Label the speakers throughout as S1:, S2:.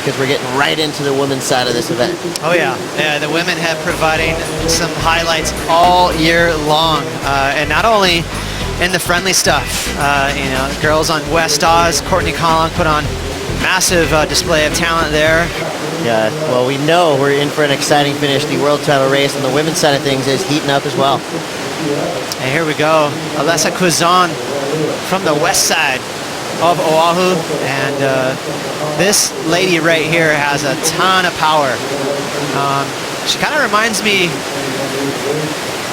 S1: because we're getting right into the women's side of this event.
S2: Oh yeah, yeah. The women have providing some highlights all year long, and not only in the friendly stuff. You know, girls on West Oz, Courtney Collin put on massive display of talent there.
S1: Yeah, well, we know we're in for an exciting finish. The world title race on the women's side of things is heating up as well.
S2: And here we go, Alessa Quizon from the west side of Oahu, and this lady right here has a ton of power. She kind of reminds me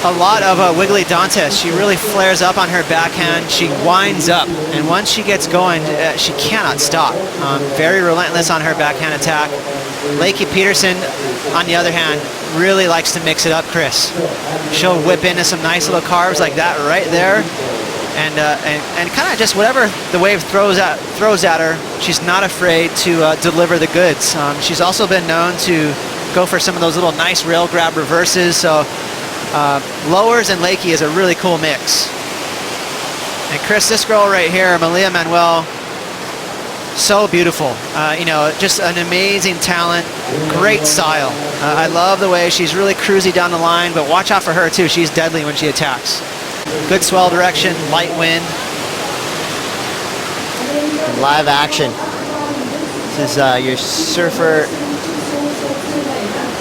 S2: a lot of Wiggly Dantes. She really flares up on her backhand. She winds up, and once she gets going, she cannot stop. Very relentless on her backhand attack. Lakey Peterson, on the other hand, really likes to mix it up, Chris. She'll whip into some nice little carves like that right there, and kind of just whatever the wave throws at her, she's not afraid to deliver the goods. She's also been known to go for some of those little nice rail grab reverses, so lowers and Lakey is a really cool mix. And Chris, this girl right here, Malia Manuel, so beautiful. You know, just an amazing talent, great style. I love the way she's really cruisy down the line, but watch out for her too. She's deadly when she attacks. Good swell direction, light wind.
S1: Live action. This is your surfer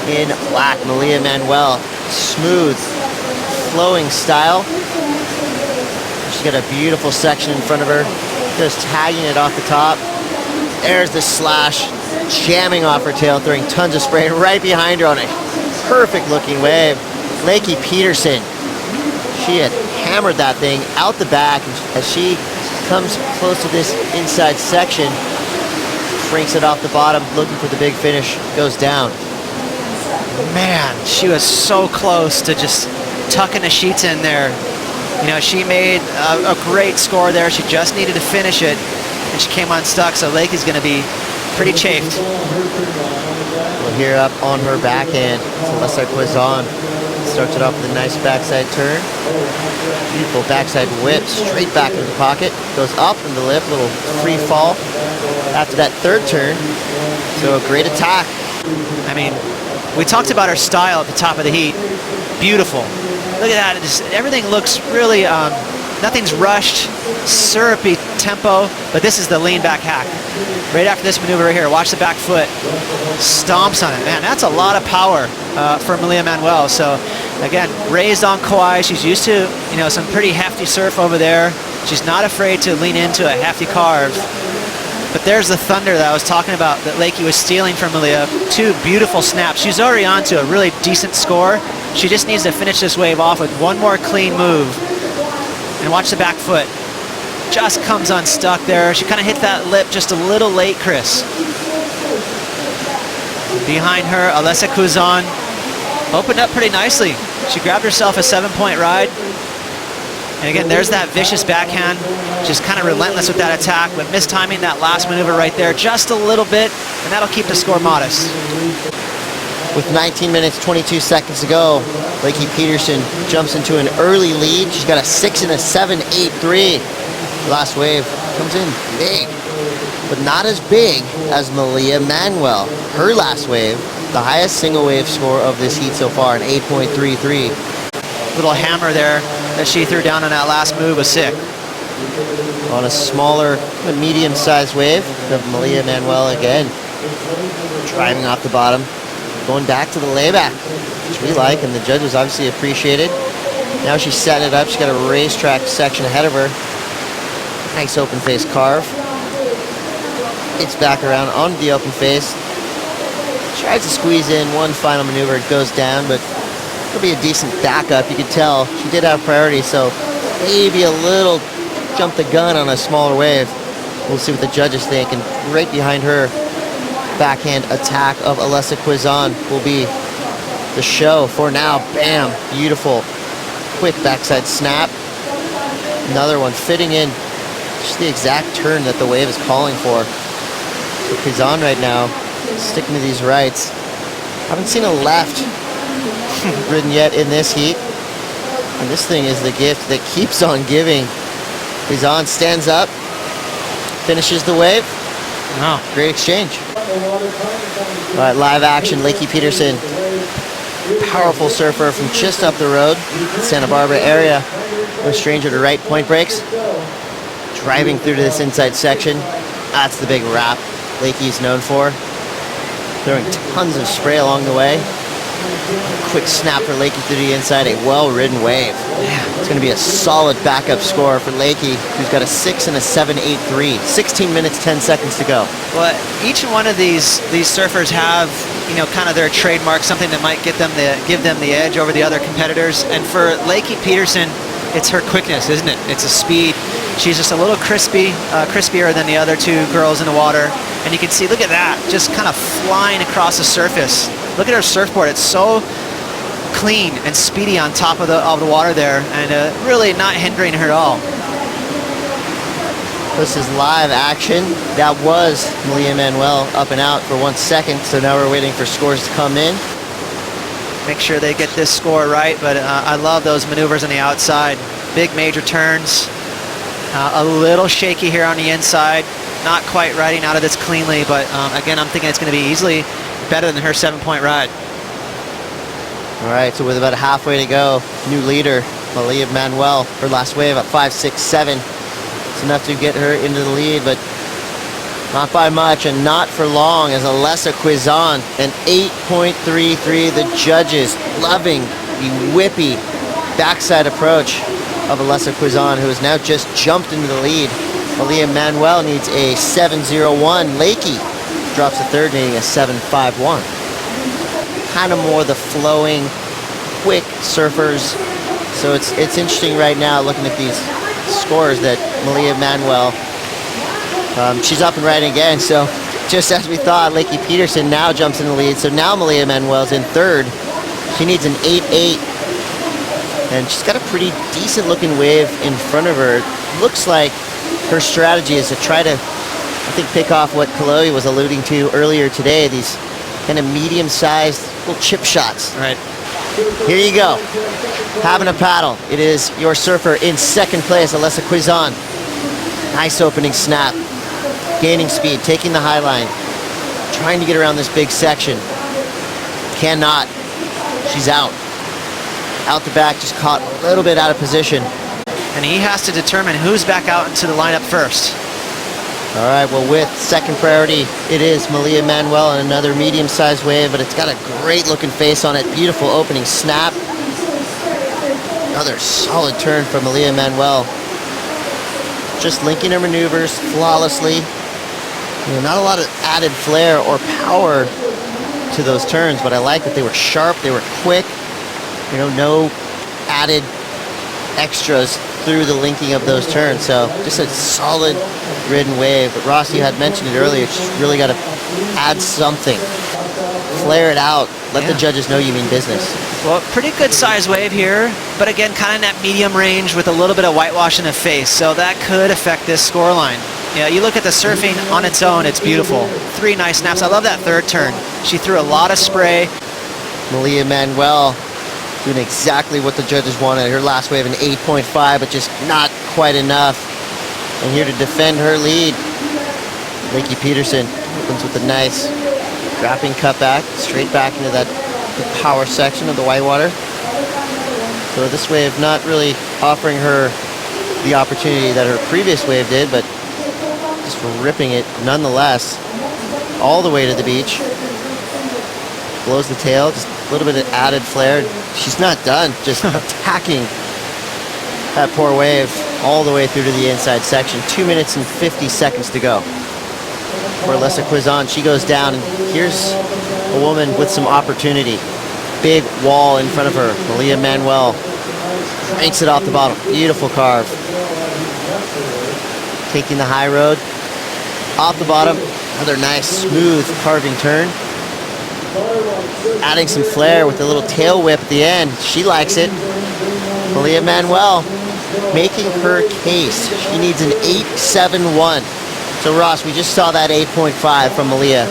S1: in black, Malia Manuel. Smooth, flowing style. She's got a beautiful section in front of her, just tagging it off the top. There's the slash, jamming off her tail, throwing tons of spray right behind her on a perfect looking wave. Lakey Peterson, she had hammered that thing out the back, and as she comes close to this inside section, cranks it off the bottom, looking for the big finish, goes down.
S2: Man, she was so close to just tucking the sheets in there. You know, she made a great score there. She just needed to finish it, and she came unstuck, so Lakey's going to be pretty chafed.
S1: We'll hear up on her backhand. Alessa Quizon starts it off with a nice backside turn. Beautiful backside whip, straight back into the pocket. Goes up in the lip, little free fall after that third turn. So a great attack.
S2: I mean, we talked about her style at the top of the heat. Beautiful. Look at that. Everything looks really, nothing's rushed, syrupy tempo, but this is the lean back hack. Right after this maneuver right here, watch the back foot. Stomps on it. Man, that's a lot of power for Malia Manuel. So, again, raised on Kauai. She's used to, you know, some pretty hefty surf over there. She's not afraid to lean into a hefty carve. But there's the thunder that I was talking about that Lakey was stealing from Malia. Two beautiful snaps. She's already on to a really decent score. She just needs to finish this wave off with one more clean move. And watch the back foot. Just comes unstuck there. She kind of hit that lip just a little late, Chris. Behind her, Alessa Quizon opened up pretty nicely. She grabbed herself a 7-point ride. And again, there's that vicious backhand, just kind of relentless with that attack, but mistiming that last maneuver right there just a little bit, and that'll keep the score modest.
S1: With 19 minutes, 22 seconds to go, Lakey Peterson jumps into an early lead. She's got a 6 and a 7, 8-3. Last wave comes in big, but not as big as Malia Manuel. Her last wave, the highest single wave score of this heat so far, an 8.33.
S2: Little hammer there that she threw down on that last move was sick.
S1: On a smaller, medium-sized wave of Malia Manuel again, driving off the bottom, going back to the layback, which we like, and the judges obviously appreciate it. Now she's setting it up. She's got a racetrack section ahead of her. Nice open face carve. It's back around onto the open face. Tries to squeeze in one final maneuver. It goes down, but it'll be a decent backup. You could tell she did have priority, so maybe a little jump the gun on a smaller wave. We'll see what the judges think. And right behind her, backhand attack of Alessa Quizon will be the show for now. Bam, beautiful, quick backside snap. Another one fitting in just the exact turn that the wave is calling for. So Quizon right now, sticking to these rights. Haven't seen a left ridden yet in this heat. And this thing is the gift that keeps on giving. Quizon stands up, finishes the wave.
S2: Wow.
S1: Great exchange. All right, live action, Lakey Peterson. Powerful surfer from just up the road, Santa Barbara area. No stranger to right point breaks. Driving through to this inside section. That's the big wrap Lakey's known for. Throwing tons of spray along the way. Quick snap for Lakey through the inside, a well-ridden wave. It's going to be a solid backup score for Lakey, who's got a 6 and a 7.83. 16 minutes, 10 seconds to go.
S2: Well, each one of these surfers have, you know, kind of their trademark, something that might give them the edge over the other competitors. And for Lakey Peterson, it's her quickness, isn't it? It's a speed. She's just a little crispier than the other two girls in the water. And you can see, look at that, just kind of flying across the surface. Look at her surfboard. It's so clean and speedy on top of the water there, and really not hindering her at all.
S1: This is live action. That was Malia Manuel up and out for 1 second, so now we're waiting for scores to come in.
S2: Make sure they get this score right, but I love those maneuvers on the outside. Big major turns. A little shaky here on the inside. Not quite riding out of this cleanly, but again, I'm thinking it's going to be easily better than her 7-point ride.
S1: All right, so with about halfway to go, new leader, Malia Manuel, her last wave at 5.67. It's enough to get her into the lead, but not by much and not for long, as Alessa Quizon, an 8.33. The judges loving the whippy backside approach of Alessa Quizon, who has now just jumped into the lead. Malia Manuel needs a 7.01. Lakey drops to third, needing a 7.51. Kind of more the flowing, quick surfers. So it's interesting right now looking at these scores that Malia Manuel, she's up and riding again. So just as we thought, Lakey Peterson now jumps in the lead. So now Malia Manuel's in third. She needs an 8.8. And she's got a pretty decent looking wave in front of her. It looks like her strategy is to try to, I think, pick off what Chloe was alluding to earlier today, these kind of medium-sized little chip shots.
S2: Right.
S1: Here you go. Having a paddle. It is your surfer in second place, Alessa Quizon. Nice opening snap. Gaining speed, taking the high line. Trying to get around this big section. Cannot. She's out. Out the back, just caught a little bit out of position.
S2: And he has to determine who's back out into the lineup first.
S1: All right, well, with second priority, it is Malia Manuel and another medium-sized wave, but it's got a great-looking face on it. Beautiful opening snap. Another solid turn from Malia Manuel. Just linking her maneuvers flawlessly. You know, not a lot of added flair or power to those turns, but I like that they were sharp, they were quick. You know, no added extras through the linking of those turns. So just a solid ridden wave. But Ross, you had mentioned it earlier, just really got to add something. Flare it out. Let the judges know you mean business.
S2: Well, pretty good size wave here, but again, kind of in that medium range with a little bit of whitewash in the face. So that could affect this scoreline. Yeah, you look at the surfing on its own, it's beautiful. 3 nice snaps. I love that third turn. She threw a lot of spray.
S1: Malia Manuel doing exactly what the judges wanted. Her last wave an 8.5, but just not quite enough. And here to defend her lead, Lakey Peterson opens with a nice wrapping cutback, straight back into the power section of the whitewater. So this wave not really offering her the opportunity that her previous wave did, but just ripping it nonetheless all the way to the beach. Blows the tail, just a little bit of added flair. She's not done, just attacking that poor wave all the way through to the inside section. 2 minutes and 50 seconds to go for Alessa Quizon. She goes down, and here's a woman with some opportunity. Big wall in front of her. Malia Manuel cranks it off the bottom. Beautiful carve. Taking the high road. Off the bottom, another nice, smooth carving turn. Adding some flair with a little tail whip at the end. She likes it. Malia Manuel making her case. She needs an 8.71. So Ross, we just saw that 8.5 from Malia.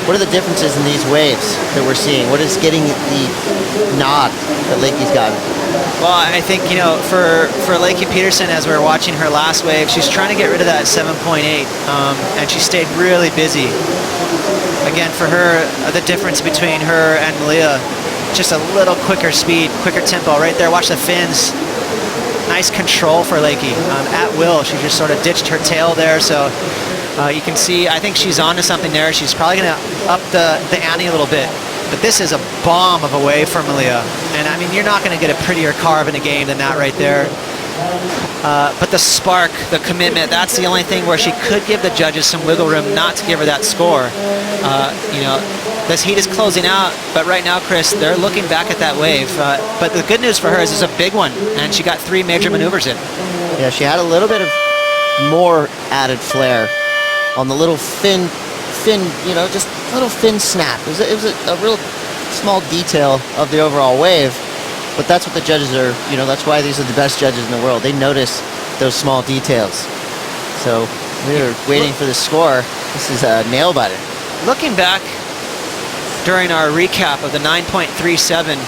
S1: What are the differences in these waves that we're seeing? What is getting the nod that Lakey's got?
S2: Well, I think, you know, for Lakey Peterson, as we were watching her last wave, she's trying to get rid of that 7.8, and she stayed really busy. Again, for her, the difference between her and Malia, just a little quicker speed, quicker tempo. Right there, watch the fins. Nice control for Lakey. At will, she just sort of ditched her tail there, so you can see, I think she's onto something there. She's probably going to up the ante a little bit. But this is a bomb of a wave for Malia. And I mean, you're not going to get a prettier carve in a game than that right there. But the spark, the commitment, that's the only thing where she could give the judges some wiggle room not to give her that score. You know, this heat is closing out, but right now, Chris, they're looking back at that wave. But the good news for her is it's a big one, and she got 3 major maneuvers in.
S1: Yeah, she had a little bit of more added flair on the little fin, you know, just a little fin snap. It was a real small detail of the overall wave, but that's what the judges are, you know, that's why these are the best judges in the world. They notice those small details. So we're waiting for the score. This is a nail biter.
S2: Looking back during our recap of the 9.37,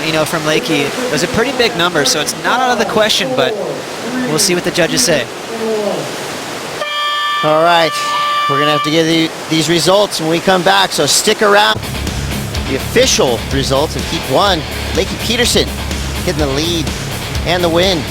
S2: you know, from Lakey, it was a pretty big number, so it's not out of the question, but we'll see what the judges say.
S1: All right, we're gonna have to get these results when we come back, so stick around. The official results of Heat 1, Lakey Peterson getting the lead and the win.